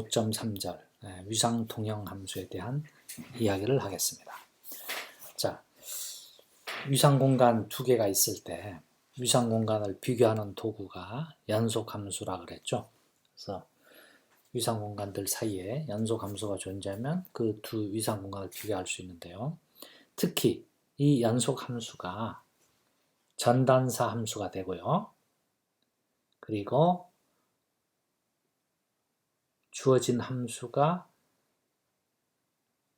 5.3절 위상 동형 함수에 대한 이야기를 하겠습니다. 자, 위상 공간 두 개가 있을 때 위상 공간을 비교하는 도구가 연속 함수라 그랬죠. 그래서 위상 공간들 사이에 연속 함수가 존재하면 그 두 위상 공간을 비교할 수 있는데요. 특히 이 연속 함수가 전단사 함수가 되고요. 그리고 주어진 함수가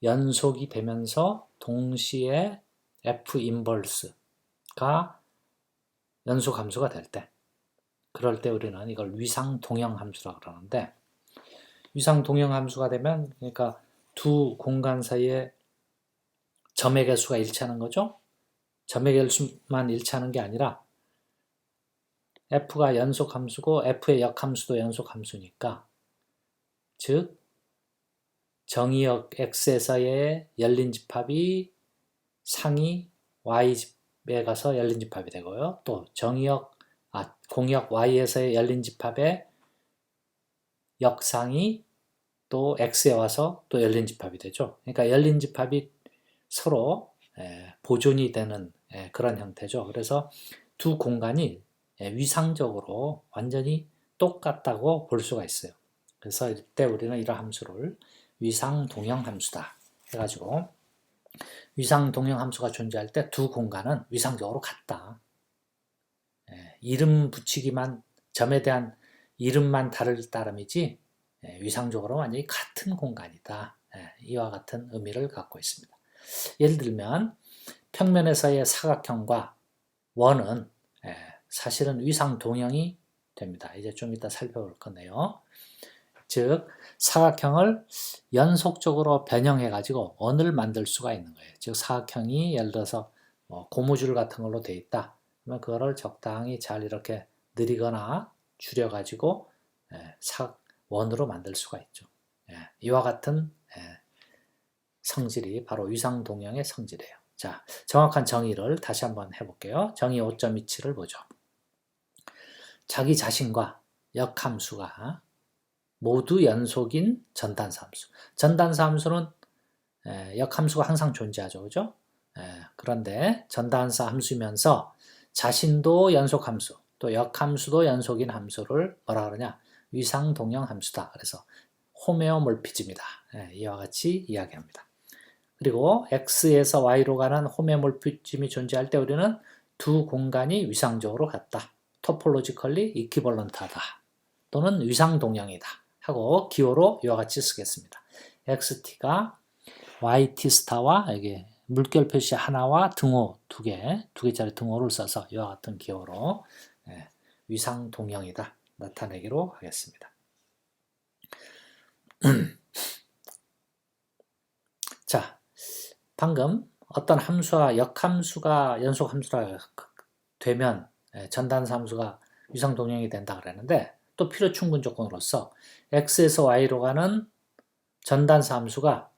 연속이 되면서 동시에 F 인버스가 연속 함수가 될 때, 그럴 때 우리는 이걸 위상 동형 함수라고 그러는데, 위상 동형 함수가 되면 그러니까 두 공간 사이에 점의 개수가 일치하는 거죠. 점의 개수만 일치하는 게 아니라 F가 연속 함수고 F의 역함수도 연속 함수니까, 즉 정의역 X에서의 열린 집합이 상이 Y집에 가서 열린 집합이 되고요. 또 공역 Y에서의 열린 집합의 역상이 또 X에 와서 또 열린 집합이 되죠. 그러니까 열린 집합이 서로 보존이 되는 그런 형태죠. 그래서 두 공간이 위상적으로 완전히 똑같다고 볼 수가 있어요. 그래서 이때 우리는 이런 함수를 위상 동형 함수다 해가지고, 위상 동형 함수가 존재할 때 두 공간은 위상적으로 같다. 이름 붙이기만, 점에 대한 이름만 다를 따름이지 위상적으로 완전히 같은 공간이다. 이와 같은 의미를 갖고 있습니다. 예를 들면 평면에서의 사각형과 원은 사실은 위상 동형이 됩니다. 이제 좀 이따 살펴볼 건데요. 즉 사각형을 연속적으로 변형해 가지고 원을 만들 수가 있는 거예요. 즉 사각형이 예를 들어서 고무줄 같은 걸로 되어 있다. 그러면 그거를 적당히 잘 이렇게 늘리거나 줄여 가지고 원으로 만들 수가 있죠. 이와 같은 성질이 바로 위상 동형의 성질이에요. 자, 정확한 정의를 다시 한번 해볼게요. 정의 5.27을 보죠. 자기 자신과 역함수가 모두 연속인 전단사 함수. 전단사 함수는 역함수가 항상 존재하죠. 그죠? 그런데 전단사 함수면서 자신도 연속함수, 또 역함수도 연속인 함수를 뭐라 그러냐? 위상 동형 함수다. 그래서 호메오몰피즘이다. 이와 같이 이야기합니다. 그리고 X에서 Y로 가는 호메오몰피즘이 존재할 때 우리는 두 공간이 위상적으로 같다. 토폴로지컬리 이퀴벌런트하다. 또는 위상 동형이다. 하고 기호로 이와 같이 쓰겠습니다. XT가 YT 스타와 여기 물결 표시 하나와 등호 두 개짜리 등호를 써서 이와 같은 기호로 위상 동형이다 나타내기로 하겠습니다. 자, 방금 어떤 함수와 역함수가 연속함수가 되면 전단사 함수가 위상 동형이 된다 그랬는데, 또 필요 충분 조건으로서 X에서 Y로 가는 전단사 함수가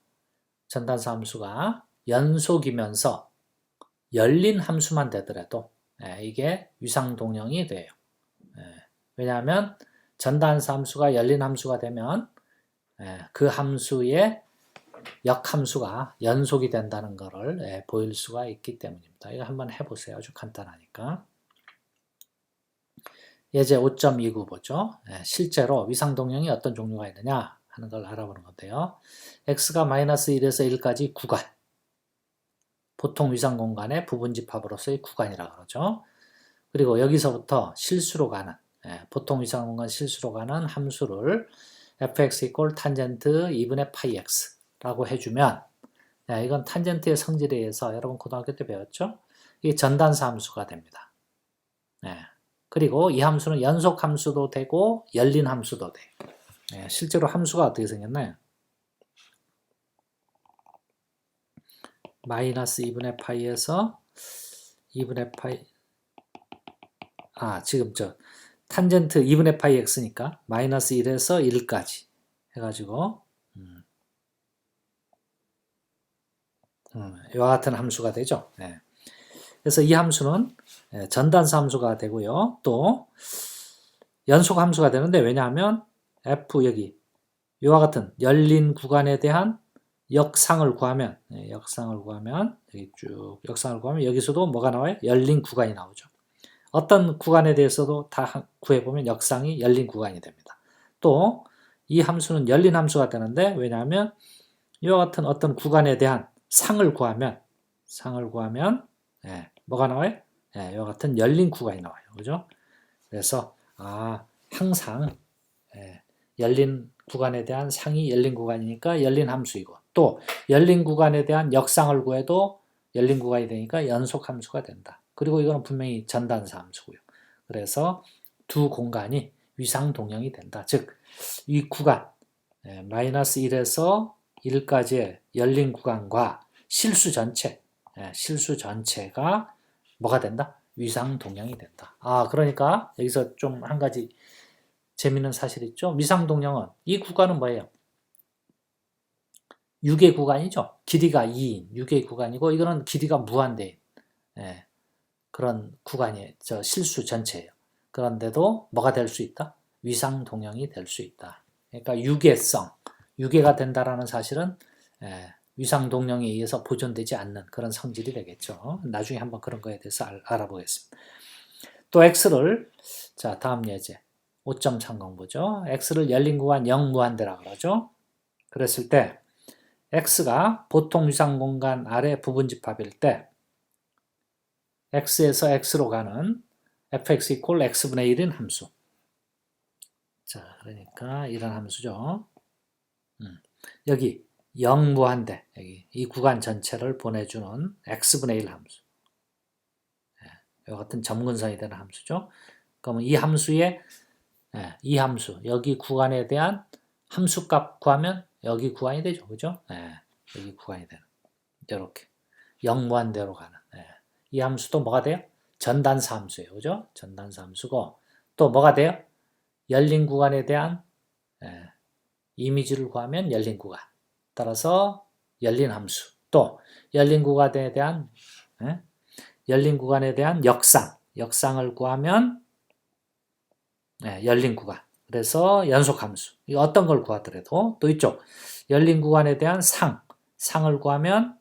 연속이면서 열린 함수만 되더라도 이게 위상 동형이 돼요. 왜냐하면 전단사 함수가 열린 함수가 되면 그 함수의 역함수가 연속이 된다는 것을 보일 수가 있기 때문입니다. 이거 한번 해보세요. 아주 간단하니까. 예제 5.29 보죠. 실제로 위상 동형이 어떤 종류가 있느냐 하는 걸 알아보는 건데요. X가 -1에서 1까지 구간, 보통 위상 공간의 부분 집합으로서의 구간이라고 그러죠. 그리고 여기서부터 실수로 가는, 보통 위상 공간 실수로 가는 함수를 fx = 탄젠트 2분의 파이 x라고 해주면, 이건 탄젠트의 성질에 의해서 여러분 고등학교 때 배웠죠? 이게 전단사 함수가 됩니다. 그리고 이 함수는 연속 함수도 되고 열린 함수도 돼요. 실제로 함수가 어떻게 생겼나요? -2분의 파이에서 2분의 파이, 지금 탄젠트 2분의 파이 x니까 -1에서 1까지 해가지고 이와 같은 함수가 되죠. 그래서 이 함수는 전단사 함수가 되고요. 또 연속 함수가 되는데, 왜냐하면 f 여기 이와 같은 열린 구간에 대한 역상을 구하면, 역상을 구하면, 여기 쭉 역상을 구하면 여기서도 뭐가 나와요? 열린 구간이 나오죠. 어떤 구간에 대해서도 다 구해보면 역상이 열린 구간이 됩니다. 또 이 함수는 열린 함수가 되는데, 왜냐하면 이와 같은 어떤 구간에 대한 상을 구하면 뭐가 나와요? 이와 같은 열린 구간이 나와요. 그죠? 그래서 항상 열린 구간에 대한 상이 열린 구간이니까 열린 함수이고, 또 열린 구간에 대한 역상을 구해도 열린 구간이 되니까 연속 함수가 된다. 그리고 이거는 분명히 전단사 함수고요. 그래서 두 공간이 위상동형이 된다. 즉 이 구간 마이너스 1에서 1까지의 열린 구간과 실수 전체가 뭐가 된다? 위상동형이 된다. 그러니까 여기서 좀 한 가지 재미있는 사실 있죠? 위상동형은 이 구간은 뭐예요? 6의 구간이죠. 길이가 2인 6의 구간이고, 이거는 길이가 무한대인 그런 구간이에요. 실수 전체예요. 그런데도 뭐가 될 수 있다? 위상동형이 될 수 있다. 그러니까 유계가 된다라는 사실은 위상동형에 의해서 보존되지 않는 그런 성질이 되겠죠. 나중에 한번 그런 거에 대해서 알아보겠습니다. 또 x를, 자 다음 예제 5.30 보죠. x를 열린 구간 0무한대라고 그러죠. 그랬을 때 x가 보통 위상공간 아래 부분집합일 때 x에서 x로 가는 fx = x분의 1인 함수. 자, 그러니까 이런 함수죠. 여기 0무한대, 여기 이 구간 전체를 보내주는 x분의 1 함수. 이 같은 점근선이 되는 함수죠. 그러면 이 함수의 이 함수, 여기 구간에 대한 함수값 구하면 여기 구간이 되죠. 그죠? 여기 구간이 되는. 이렇게. 0무한대로 가는. 이 함수도 뭐가 돼요? 전단사 함수예요. 그죠? 전단사 함수고, 또 뭐가 돼요? 열린 구간에 대한 이미지를 구하면 열린 구간. 따라서 열린 함수. 또 열린 구간에 대한 역상을 구하면 열린 구간. 그래서 연속 함수. 이거 어떤 걸 구하더라도, 또 이쪽 열린 구간에 대한 상을 구하면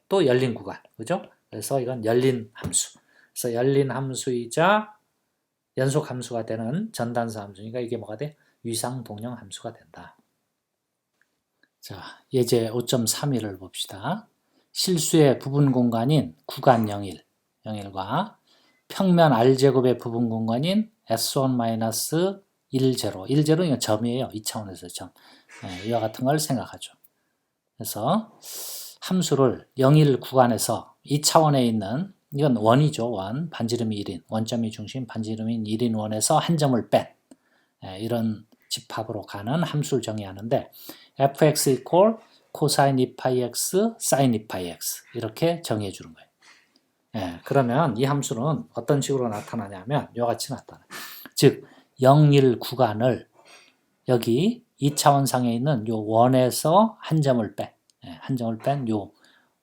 또 열린 구간. 그죠? 그래서 이건 열린 함수. 그래서 열린 함수이자 연속 함수가 되는 전단사 함수니까 이게 뭐가 돼? 위상동형 함수가 된다. 자, 예제 5.31을 봅시다. 실수의 부분 공간인 구간 0과 평면 R제곱의 부분 공간인 S1-10, 10은 이건 점이에요. 2차원에서 점. 이와 같은 걸 생각하죠. 그래서 함수를 0, 1 구간에서 2차원에 있는, 이건 원이죠. 원, 반지름이 1인, 원점이 중심, 반지름인 1인 원에서 한 점을 뺀 이런 집합으로 가는 함수를 정의하는데, fx = 코사인 2파이x, 사인 2파이x 이렇게 정의해 주는 거예요. 그러면 이 함수는 어떤 식으로 나타나냐면 이와 같이 나타나요. 즉 0, 1 구간을 여기 2차원상에 있는 요 원에서 한 점을 뺀 요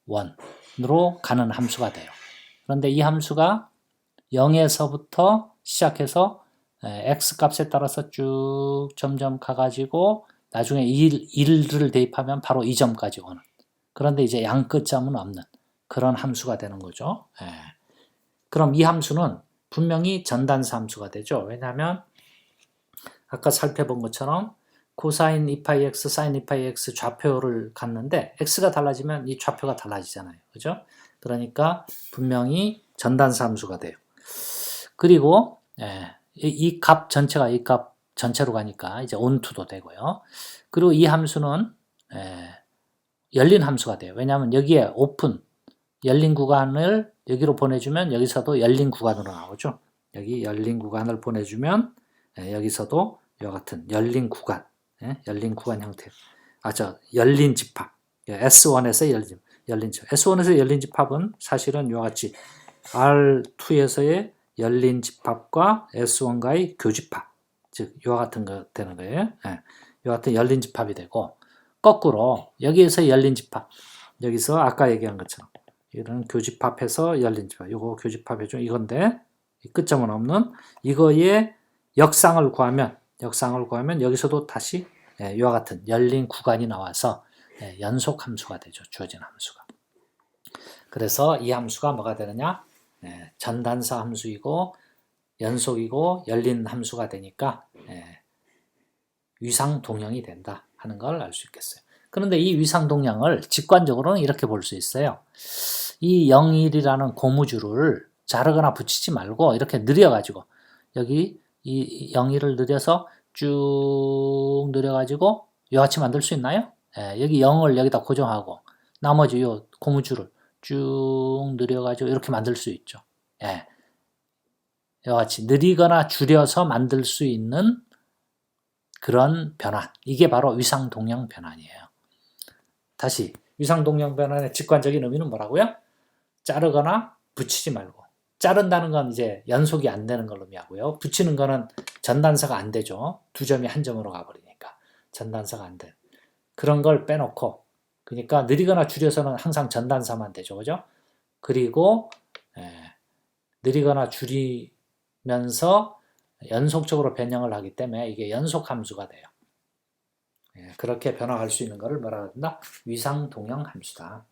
원으로 가는 함수가 돼요. 그런데 이 함수가 0에서부터 시작해서 x값에 따라서 쭉 점점 가가지고 나중에 1을 대입하면 바로 이 점까지 오는, 그런데 이제 양 끝점은 없는 그런 함수가 되는 거죠. 그럼 이 함수는 분명히 전단사 함수가 되죠. 왜냐하면 아까 살펴본 것처럼 코사인 2파이x, 사인 2파이x 좌표를 갔는데 x가 달라지면 이 좌표가 달라지잖아요. 그죠? 그러니까 분명히 전단사 함수가 돼요. 그리고 이 값 전체로 가니까 이제 온투도 되고요. 그리고 이 함수는 열린 함수가 돼요. 왜냐하면 여기에 오픈, 열린 구간을 여기로 보내주면 여기서도 열린 구간으로 나오죠. 여기 열린 구간을 보내주면 여기서도 이와 같은 열린 구간 형태, 열린 집합, S1에서 열린 집합. S1에서 열린 집합은 사실은 이와 같이 R2에서의 열린 집합과 S1과의 교집합, 즉 이와 같은 거 되는 거예요. 이와 같은 열린 집합이 되고, 거꾸로 여기에서 열린 집합, 여기서 아까 얘기한 것처럼 이런 교집합해서 열린 집합, 이거 교집합해줘 이건데 끝점은 없는 이거의 역상을 구하면 역상을 구하면 여기서도 다시 이와 같은 열린 구간이 나와서 연속 함수가 되죠. 주어진 함수가. 그래서 이 함수가 뭐가 되느냐? 전단사 함수이고 연속이고 열린 함수가 되니까 위상동형이 된다 하는 걸 알 수 있겠어요. 그런데 이 위상동형을 직관적으로는 이렇게 볼 수 있어요. 이 0, 1이라는 고무줄을 자르거나 붙이지 말고 이렇게 늘려가지고 여기 이 0, 1을 늘려서 쭉 늘려가지고 이와 같이 만들 수 있나요? 여기 0을 여기다 고정하고 나머지 이 고무줄을 쭉 늘려가지고 이렇게 만들 수 있죠. 이와 같이 느리거나 줄여서 만들 수 있는 그런 변환. 이게 바로 위상동형 변환이에요. 다시 위상동형 변환의 직관적인 의미는 뭐라고요? 자르거나 붙이지 말고. 자른다는 건 이제 연속이 안 되는 걸 의미하고요. 붙이는 거는 전단사가 안 되죠. 두 점이 한 점으로 가버리니까. 전단사가 안 돼. 그런 걸 빼놓고. 그러니까 느리거나 줄여서는 항상 전단사만 되죠. 그죠? 그리고 느리거나 줄이면서 연속적으로 변형을 하기 때문에 이게 연속 함수가 돼요. 그렇게 변화할 수 있는 것을 뭐라 그런다? 위상동형 함수다.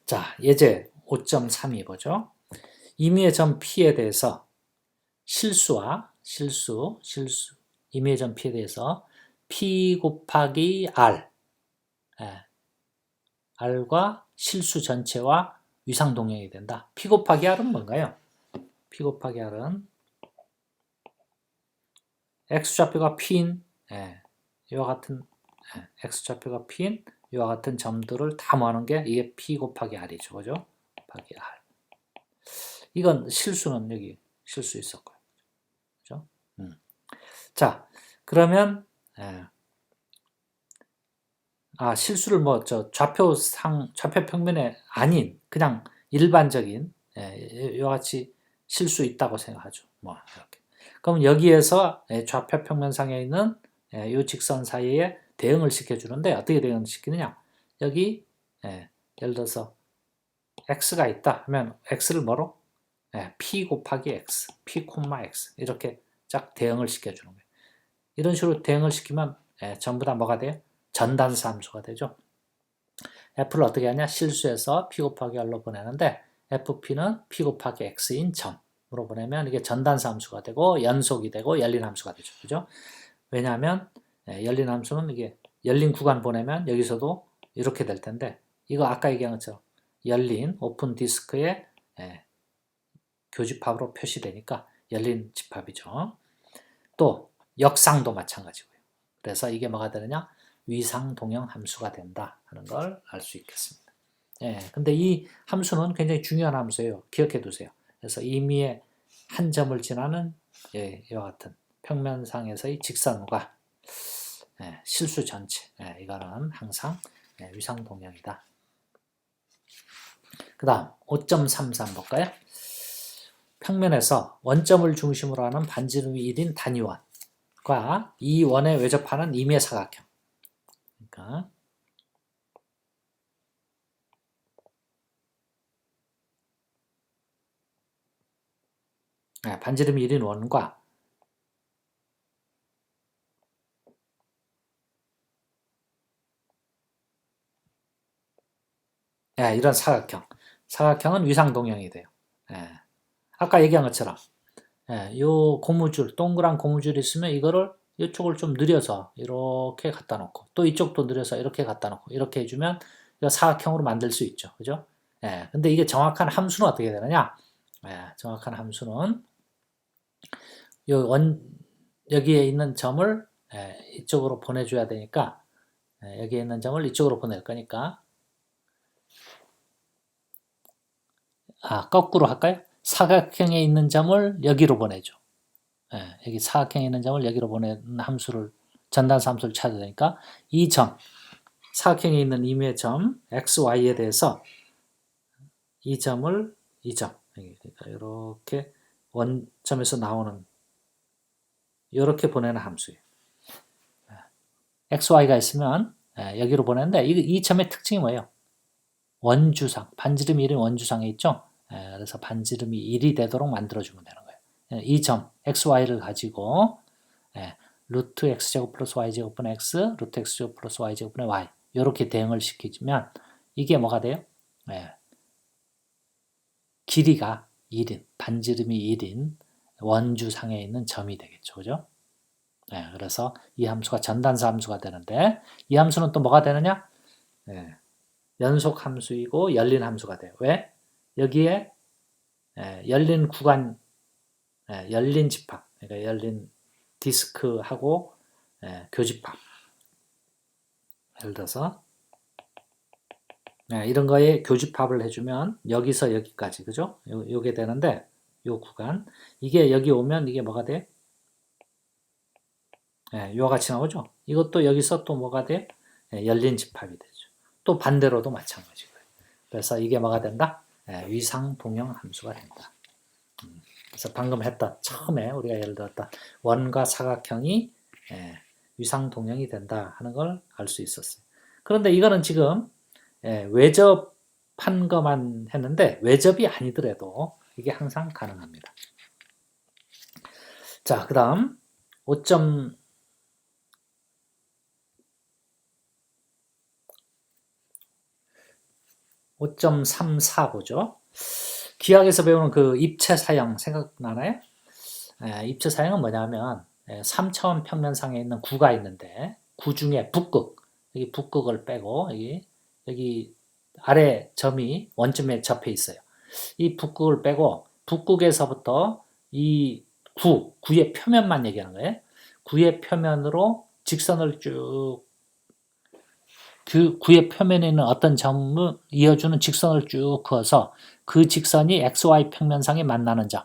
자, 예제 5.32 보죠. 임의의 점 P에 대해서 실수, 임의의 점 P에 대해서 P 곱하기 R, R과 실수 전체와 위상동형이 된다. P 곱하기 R은 뭔가요? P 곱하기 R은 X좌표가 P인, 이와 같은, X좌표가 P인, 이와 같은 점들을 다 모아놓은 게 이게 P 곱하기 R이죠. 그죠? 곱하기 R. 이건 실수는 여기 실수 있었고요. 그죠? 자, 그러면, 실수를 좌표 평면에 아닌, 그냥 일반적인, 이와 같이 실수 있다고 생각하죠. 이렇게. 그럼 여기에서 좌표 평면상에 있는 이 직선 사이에 대응을 시켜주는데 어떻게 대응을 시키느냐? 여기 예를 들어서 x가 있다 하면 x를 뭐로? p 곱하기 x, p, x 이렇게 쫙 대응을 시켜주는 거예요. 이런 식으로 대응을 시키면 전부 다 뭐가 돼요? 전단사 함수가 되죠. f를 어떻게 하냐? 실수해서 p 곱하기 r로 보내는데 fp는 p 곱하기 x인 점으로 보내면 이게 전단사 함수가 되고 연속이 되고 열린 함수가 되죠. 그죠? 왜냐하면 열린 함수는 이게 열린 구간 보내면 여기서도 이렇게 될 텐데 이거 아까 얘기한 것처럼 열린 오픈 디스크에 교집합으로 표시되니까 열린 집합이죠. 또 역상도 마찬가지고요. 그래서 이게 뭐가 되느냐? 위상동형 함수가 된다 하는 걸 알 수 있겠습니다. 근데 이 함수는 굉장히 중요한 함수예요. 기억해 두세요. 그래서 임의의 한 점을 지나는 이와 같은 평면상에서의 직선과 실수 전체, 이거는 항상 위상동형이다. 그 다음 5.33 볼까요? 평면에서 원점을 중심으로 하는 반지름이 1인 단위원과 이 원에 외접하는 임의 사각형. 그러니까 반지름이 1인 원과 이런 사각형은 위상동형이 돼요. 아까 얘기한 것처럼 요 고무줄, 동그란 고무줄이 있으면 이거를 이쪽을 좀 늘려서 이렇게 갖다 놓고 또 이쪽도 늘려서 이렇게 갖다 놓고 이렇게 해주면 사각형으로 만들 수 있죠. 그죠? 근데 이게 정확한 함수는 어떻게 되느냐? 정확한 함수는 여기에 있는 점을 이쪽으로 보내줘야 되니까 여기에 있는 점을 이쪽으로 보낼 거니까 거꾸로 할까요? 사각형에 있는 점을 여기로 보내죠. 여기 사각형에 있는 점을 여기로 보내는 함수를 전단사 함수를 찾아야 되니까 이 점, 사각형에 있는 임의 점 x, y에 대해서 이 점을 이 점, 그러니까 이렇게 원점에서 나오는 이렇게 보내는 함수예요. x, y가 있으면 여기로 보내는데 이 점의 특징이 뭐예요? 원주상, 반지름이 1인 원주상에 있죠? 그래서 반지름이 1이 되도록 만들어주면 되는 거예요. 이 점, x, y를 가지고 루트 x제곱 플러스 y제곱분의 x, 루트 x제곱 플러스 y제곱분의 y 이렇게 대응을 시키면 이게 뭐가 돼요? 예. 길이가 1인, 반지름이 1인 원주상에 있는 점이 되겠죠. 그죠? 예, 그래서 이 함수가 전단사 함수가 되는데 이 함수는 또 뭐가 되느냐? 예, 연속 함수이고 열린 함수가 돼요. 왜? 여기에 열린 구간, 열린 집합, 그러니까 열린 디스크하고 교집합. 예를 들어서 이런 거에 교집합을 해주면 여기서 여기까지, 그죠? 요게 되는데 요 구간 이게 여기 오면 이게 뭐가 돼? 요와 같이 나오죠? 이것도 여기서 또 뭐가 돼? 열린 집합이 되죠. 또 반대로도 마찬가지고요. 그래서 이게 뭐가 된다? 위상 동형 함수가 된다. 그래서 방금 했던 처음에 우리가 예를 들었던 원과 사각형이 위상 동형이 된다 하는 걸 알 수 있었어요. 그런데 이거는 지금 외접한 것만 했는데 외접이 아니더라도 이게 항상 가능합니다. 자, 그 다음 5.34 보죠. 기하학에서 배우는 그 입체 사형 생각나나요? 입체 사형은 뭐냐면 3차원 평면상에 있는 구가 있는데 구 중에 북극, 여기 북극을 빼고 여기 아래 점이 원점에 접해 있어요. 이 북극을 빼고 북극에서부터 이 구의 표면만 얘기하는 거예요. 구의 표면으로 직선을 쭉 그 구의 표면에 있는 어떤 점을 이어주는 직선을 쭉 그어서 그 직선이 XY 평면상에 만나는 점,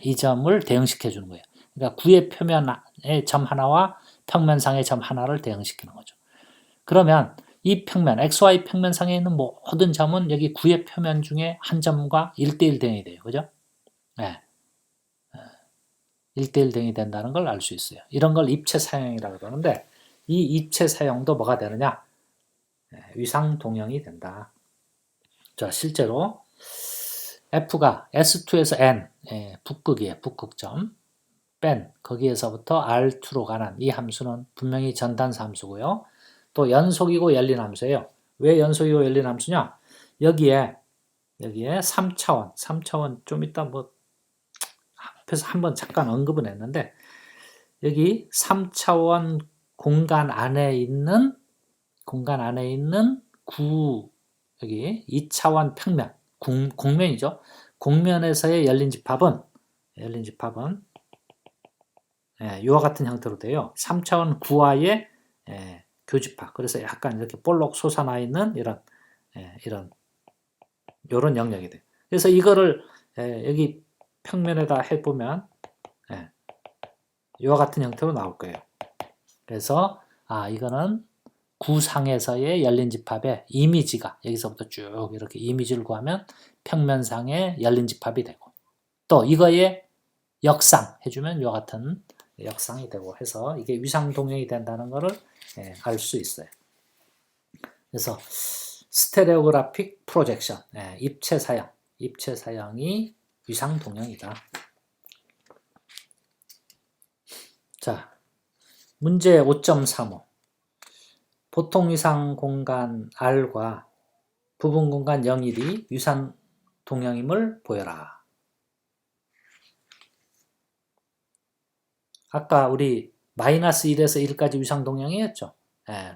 이 점을 대응시켜 주는 거예요. 그러니까 구의 표면의 점 하나와 평면상의 점 하나를 대응시키는 거죠. 그러면 이 평면, XY 평면상에 있는 모든 점은 여기 구의 표면 중에 한 점과 1대1 대응이 돼요. 그죠? 1대1 대응이 된다는 걸 알 수 있어요. 이런 걸 입체 사형이라고 그러는데 이 입체 사형도 뭐가 되느냐? 위상 동형이 된다. 자, 실제로 F가 S2에서 N, 북극이에요. 북극점. 뺀, 거기에서부터 R2로 가는 이 함수는 분명히 전단사 함수고요. 또 연속이고 열린 함수예요. 왜 연속이고 열린 함수냐? 여기에 3차원 좀 이따 뭐 앞에서 한번 잠깐 언급은 했는데 여기 3차원 공간 안에 있는 여기 2차원 평면, 공면이죠. 공면에서의 열린 집합은 이와 같은 형태로 돼요. 3차원 구와의 교집합. 그래서 약간 이렇게 볼록 솟아나 있는 이런 영역이 돼요. 그래서 이거를 여기 평면에다 해보면 이와 같은 형태로 나올 거예요. 그래서 이거는 구상에서의 열린 집합의 이미지가 여기서부터 쭉 이렇게 이미지를 구하면 평면상의 열린 집합이 되고 또 이거의 역상 해주면 이와 같은 역상이 되고 해서 이게 위상동형이 된다는 것을 알 수 있어요. 그래서 스테레오그래픽 프로젝션, 입체 사형이 위상동형이다. 자, 문제 5.35 보통 위상 공간 R과 부분 공간 0,1이 위상 동형임을 보여라. 아까 우리 마이너스 1에서 1까지 위상 동형이었죠.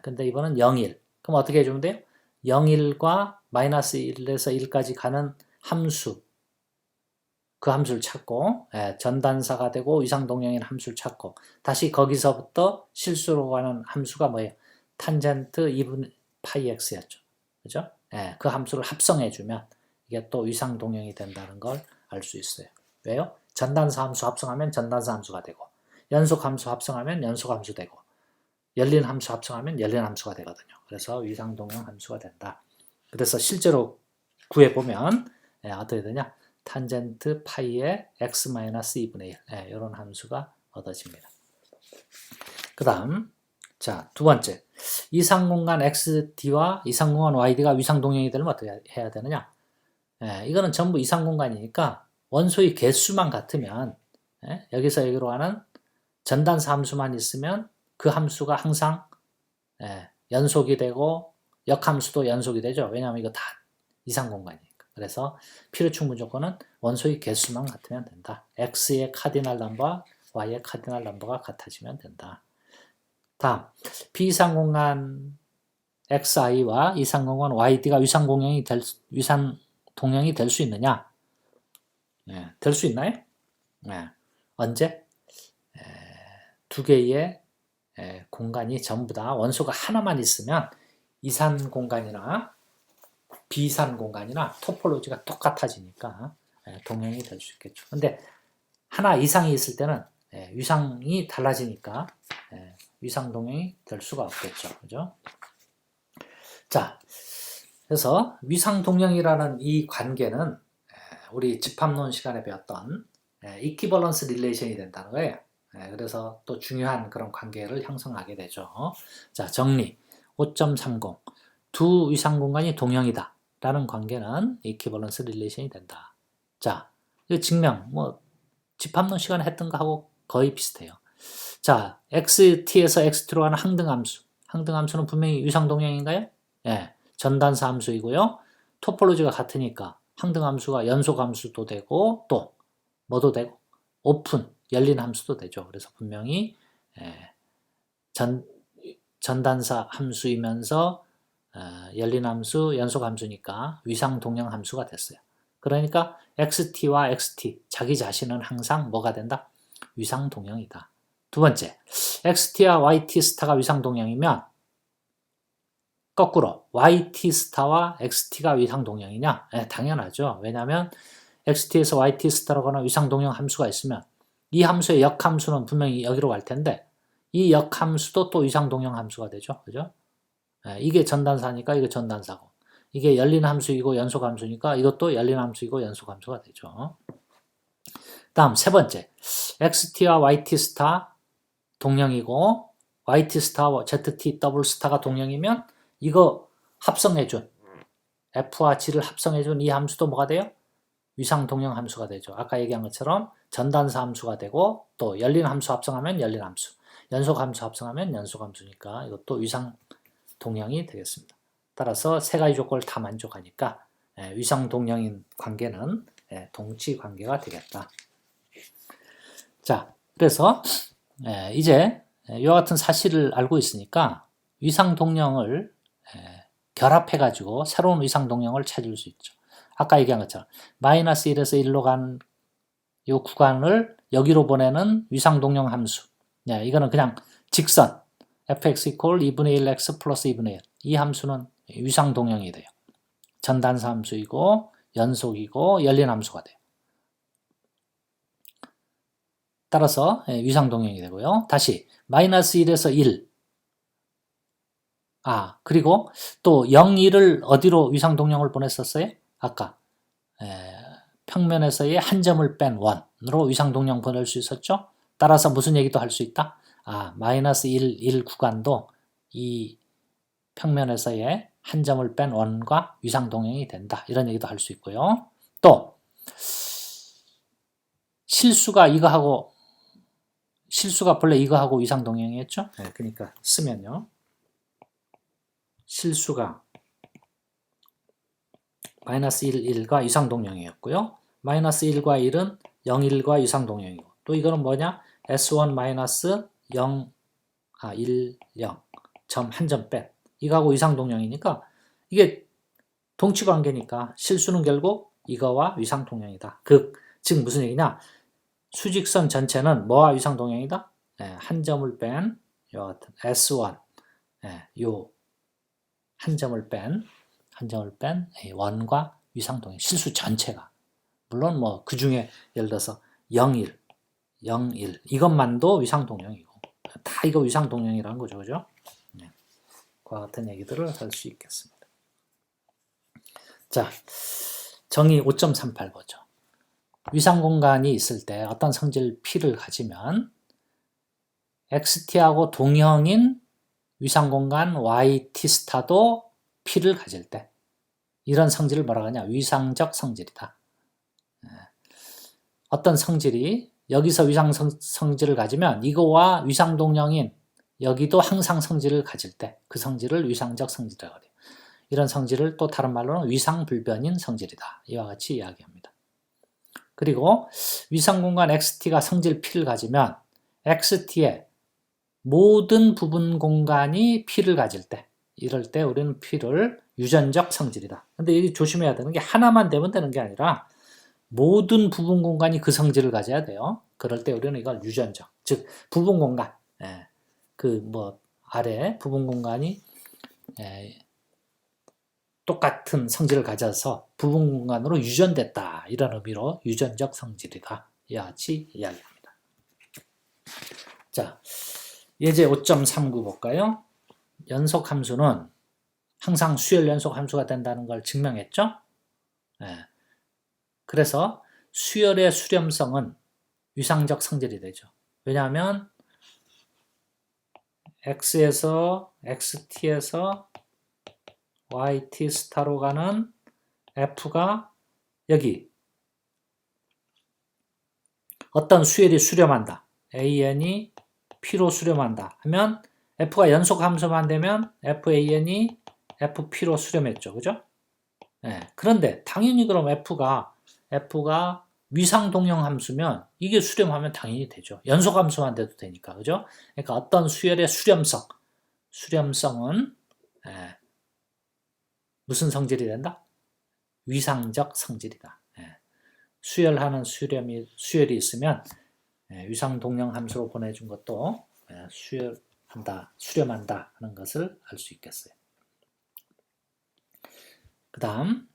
근데 이번은 0, 1. 그럼 어떻게 해주면 돼요? 0, 1과 마이너스 1에서 1까지 가는 함수, 그 함수를 찾고 전단사가 되고 위상 동형인 함수를 찾고 다시 거기서부터 실수로 가는 함수가 뭐예요? 탄젠트 2분 파이 x였죠. 그죠? 그 함수를 합성해주면 이게 또 위상 동형이 된다는 걸 알 수 있어요. 왜요? 전단사 함수 합성하면 전단사 함수가 되고 연속 함수 합성하면 연속 함수 되고 열린 함수 합성하면 열린 함수가 되거든요. 그래서 위상 동형 함수가 된다. 그래서 실제로 구해보면 어떻게 되냐? 탄젠트 파이의 x-2분의 1 이런 함수가 얻어집니다. 그 다음 자, 두 번째 이상공간 xd와 이상공간 yd가 위상동형이 되려면 어떻게 해야 되느냐? 이거는 전부 이상공간이니까 원소의 개수만 같으면 여기서 여기로 가는 전단사 함수만 있으면 그 함수가 항상 연속이 되고 역함수도 연속이 되죠. 왜냐하면 이거 다 이상공간이니까. 그래서 필요충분 조건은 원소의 개수만 같으면 된다. x의 카디널 넘버와 y의 카디널 넘버가 같아지면 된다. 다음, 비이상공간 xi와 이상공간 yd가 위상동형이 될 수 있느냐? 될 수 있나요? 언제? 두 개의 공간이 전부 다 원소가 하나만 있으면 이산 공간이나 비이산 공간이나 토폴로지가 똑같아지니까 동형이 될 수 있겠죠. 근데 하나 이상이 있을 때는 위상이 달라지니까 위상 동형이 될 수가 없겠죠. 그죠? 자, 그래서 위상 동형이라는 이 관계는 우리 집합론 시간에 배웠던 이퀴벌런스 릴레이션이 된다는 거예요. 그래서 또 중요한 그런 관계를 형성하게 되죠. 자, 정리. 5.30. 두 위상 공간이 동형이다. 라는 관계는 이퀴벌런스 릴레이션이 된다. 자, 이 증명, 집합론 시간에 했던 거하고 거의 비슷해요. 자, xt에서 xt로 가는 항등함수. 항등함수는 분명히 위상 동형인가요? 전단사 함수이고요. 토폴로지가 같으니까 항등함수가 연속함수도 되고 또 뭐도 되고 오픈, 열린 함수도 되죠. 그래서 분명히 전단사 함수이면서 열린 함수, 연속 함수니까 위상 동형 함수가 됐어요. 그러니까 xt와 xt, 자기 자신은 항상 뭐가 된다? 위상 동형이다. 두 번째, xt와 yt 스타가 위상 동형이면 거꾸로 yt 스타와 xt가 위상 동형이냐? 당연하죠. 왜냐하면 xt에서 yt 스타로 가는 위상 동형 함수가 있으면 이 함수의 역함수는 분명히 여기로 갈 텐데 이 역함수도 또 위상 동형 함수가 되죠. 그죠? 이게 전단사니까 이게 전단사고 이게 열린 함수이고 연속 함수니까 이것도 열린 함수이고 연속 함수가 되죠. 다음 세 번째, xt와 yt 스타 동형이고 yt 스타와 zt 더블 스타가 동형이면 이거 합성해준 f와 g를 합성해준 이 함수도 뭐가 돼요? 위상 동형 함수가 되죠. 아까 얘기한 것처럼 전단사 함수가 되고 또 열린 함수 합성하면 열린 함수, 연속 함수 합성하면 연속 함수니까 이것도 위상 동형이 되겠습니다. 따라서 세 가지 조건을 다 만족하니까 위상 동형인 관계는 동치 관계가 되겠다. 자, 그래서 이제 이와 같은 사실을 알고 있으니까 위상 동형을 결합해가지고 새로운 위상 동형을 찾을 수 있죠. 아까 얘기한 것처럼 마이너스 1에서 1로 간 이 구간을 여기로 보내는 위상 동형 함수. 이거는 그냥 직선 fx equal 2분의 1x 플러스 2분의 1. 이 함수는 위상 동형이 돼요. 전단사 함수이고 연속이고 열린 함수가 돼요. 따라서 위상 동형이 되고요. 다시 마이너스 1에서 1. 그리고 또 0, 1을 어디로 위상 동형을 보냈었어요? 아까 평면에서의 한 점을 뺀 원으로 위상 동형 보낼 수 있었죠? 따라서 무슨 얘기도 할 수 있다? 마이너스 1 구간도 이 평면에서의 한 점을 뺀 원과 위상 동형이 된다. 이런 얘기도 할 수 있고요. 또 실수가 본래 이거하고 위상 동형이었죠? 그러니까 쓰면요. 실수가 마이너스 1, 1과 위상 동형이었고요. 마이너스 1과 1은 0, 1과 위상 동형이고 또 이거는 뭐냐? S1 마이너스 0, 1, 0 점 한 점 뺀 이거하고 위상 동형이니까 이게 동치 관계니까 실수는 결국 이거와 위상 동형이다. 즉 무슨 얘기냐? 수직선 전체는 뭐와 위상 동형이다? 한 점을 뺀 요 같은 S1 요 한 점을 뺀 원과 위상 동형 실수 전체가 물론 그 중에 예를 들어서 0, 1 이것만도 위상 동형이고 다 이거 위상 동형이라는 거죠. 그죠? 그와 같은 얘기들을 할 수 있겠습니다. 자, 정의 5.38 보죠. 위상 공간이 있을 때 어떤 성질 P를 가지면 XT하고 동형인 위상 공간 YT 스타도 P를 가질 때 이런 성질을 뭐라고 하냐? 위상적 성질이다. 어떤 성질이 여기서 위상 성질을 가지면 이거와 위상동령인 여기도 항상 성질을 가질 때 그 성질을 위상적 성질이라고 해요. 이런 성질을 또 다른 말로는 위상불변인 성질이다. 이와 같이 이야기합니다. 그리고 위상공간 XT가 성질 P를 가지면 XT의 모든 부분 공간이 P를 가질 때 이럴 때 우리는 P를 유전적 성질이다. 근데 여기 조심해야 되는 게 하나만 되면 되는 게 아니라 모든 부분 공간이 그 성질을 가져야 돼요. 그럴 때 우리는 이걸 유전적, 즉 부분 공간, 아래 부분 공간이 똑같은 성질을 가져서 부분 공간으로 유전됐다. 이런 의미로 유전적 성질이다. 이와 같이 이야기합니다. 자, 예제 5.39 볼까요? 연속함수는 항상 수열 연속함수가 된다는 걸 증명했죠? 그래서 수열의 수렴성은 위상적 성질이 되죠. 왜냐하면 x에서 xt에서 yt 스타로 가는 f가 여기 어떤 수열이 수렴한다. an이 p로 수렴한다 하면 f가 연속함수만 되면 fan이 fp로 수렴했죠. 그죠? 그런데 당연히 그럼 f가 위상동형 함수면 이게 수렴하면 당연히 되죠. 연속함수만 돼도 되니까. 그죠? 그러니까 어떤 수열의 수렴성은 무슨 성질이 된다? 위상적 성질이다. 수열하는 수열이 있으면 위상동형 함수로 보내준 것도 수렴한다 하는 것을 알 수 있겠어요. 그 다음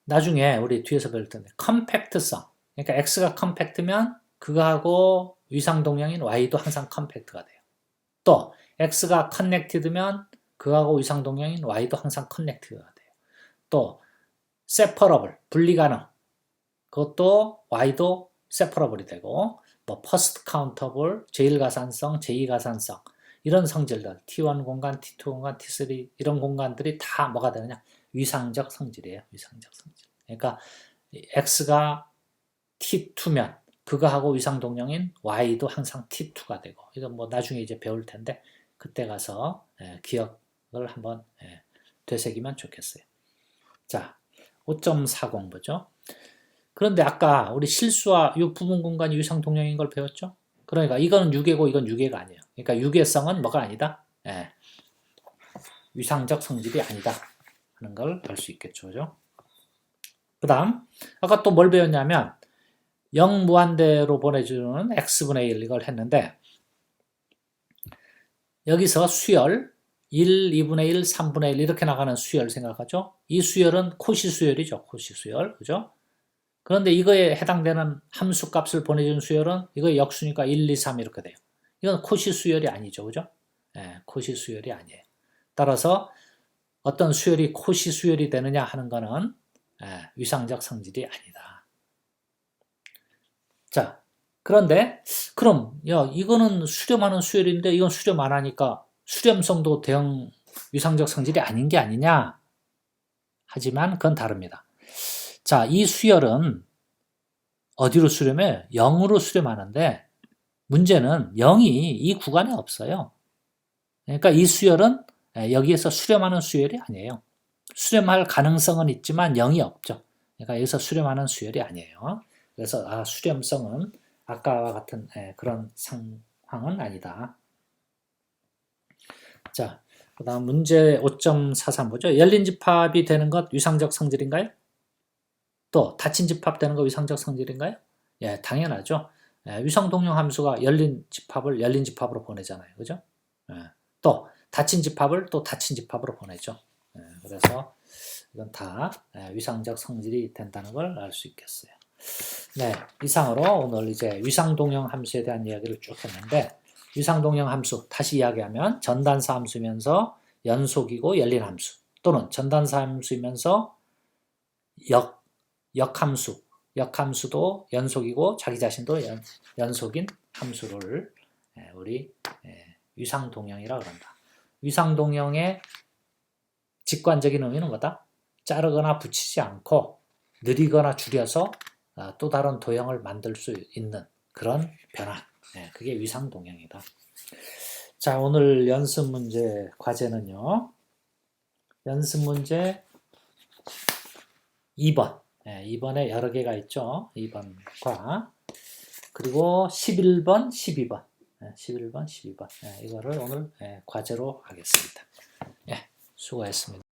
나중에 우리 뒤에서 배울 텐데 컴팩트성, 그러니까 x가 컴팩트면 그거하고 위상동형인 y도 항상 컴팩트가 돼요. 또 x가 커넥티드면 그거하고 위상동형인 y도 항상 커넥티드가 돼요. 또 separable, 분리가능, 그것도 y도 separable이 되고 뭐 first countable, 제1가산성, 제2가산성 이런 성질들 T1 공간, T2 공간, T3 이런 공간들이 다 뭐가 되느냐? 위상적 성질이에요. 위상적 성질. 그러니까 x가 T2면 그거하고 위상동령인 y도 항상 T2가 되고 이건 뭐 나중에 이제 배울 텐데 그때 가서 기억을 한번 되새기면 좋겠어요. 자, 5.40 보죠. 그런데 아까 우리 실수와 이 부분 공간이 위상동령인 걸 배웠죠? 그러니까 이거는 유계고 이건 유계가 아니에요. 그러니까 유계성은 뭐가 아니다? 위상적 성질이 아니다 하는 걸 알 수 있겠죠. 그죠? 그 다음 아까 또 뭘 배웠냐면 0 무한대로 보내주는 x분의 1 이걸 했는데 여기서 수열 1, 2분의 1, 3분의 1 이렇게 나가는 수열 생각하죠? 이 수열은 코시 수열이죠. 코시 수열. 그죠? 그런데 이거에 해당되는 함수 값을 보내준 수열은 이거 역수니까 1, 2, 3 이렇게 돼요. 이건 코시 수열이 아니죠. 그죠? 코시 수열이 아니에요. 따라서 어떤 수열이 코시 수열이 되느냐 하는 거는 위상적 성질이 아니다. 자, 그런데 그럼 이거는 수렴하는 수열인데 이건 수렴 안 하니까 수렴성도 대형 위상적 성질이 아닌 게 아니냐? 하지만 그건 다릅니다. 자, 이 수열은 어디로 수렴해? 0으로 수렴하는데 문제는 0이 이 구간에 없어요. 그러니까 이 수열은 여기에서 수렴하는 수열이 아니에요. 수렴할 가능성은 있지만 0이 없죠. 그러니까 여기서 수렴하는 수열이 아니에요. 그래서 수렴성은 아까와 같은 그런 상황은 아니다. 자, 그 다음 문제 5.43 보죠. 열린 집합이 되는 것 위상적 성질인가요? 또 닫힌 집합 되는 거 위상적 성질인가요? 예, 당연하죠. 위상동령 함수가 열린 집합으로 보내잖아요. 그죠? 또 닫힌 집합을 또 닫힌 집합으로 보내죠. 그래서 이건 다 위상적 성질이 된다는 걸 알 수 있겠어요. 네, 이상으로 오늘 이제 위상동령 함수에 대한 이야기를 쭉 했는데 위상동령 함수 다시 이야기하면 전단사 함수면서 연속이고 열린 함수 또는 전단사 함수이면서 역함수도 연속이고 자기 자신도 연속인 함수를 우리 위상동령이라고 한다. 위상동령의 직관적인 의미는 뭐다? 자르거나 붙이지 않고 느리거나 줄여서 또 다른 도형을 만들 수 있는 그런 변화. 그게 위상동형이다. 자, 오늘 연습 문제 과제는요. 연습 문제 2번. 2번에 여러 개가 있죠. 2번과 그리고 11번, 12번. 11번, 12번. 이거를 오늘 과제로 하겠습니다. 수고했습니다.